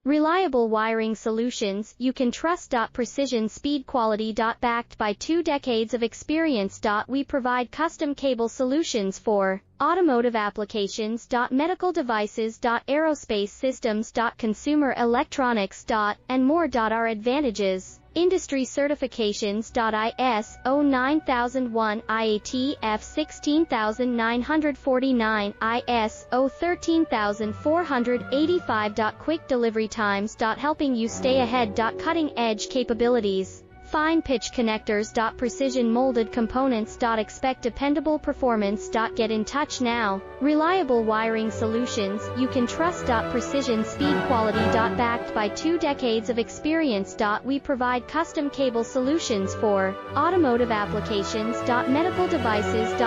Reliable wiring solutions you can trust. Precision speed quality. Backed by 2 decades of experience. We provide custom cable solutions for automotive applications. Medical devices. Aerospace systems. Consumer electronics. And more. Our advantages: industry certifications. ISO 9001, IATF 16949, ISO 13485. Quick delivery times. Helping you stay ahead. Cutting-edge capabilities: fine pitch connectors. Precision molded components. Expect dependable performance. Get in touch now. Reliable wiring solutions you can trust. Precision speed quality. Backed by 2 decades of experience. We provide custom cable solutions for automotive applications. Medical devices.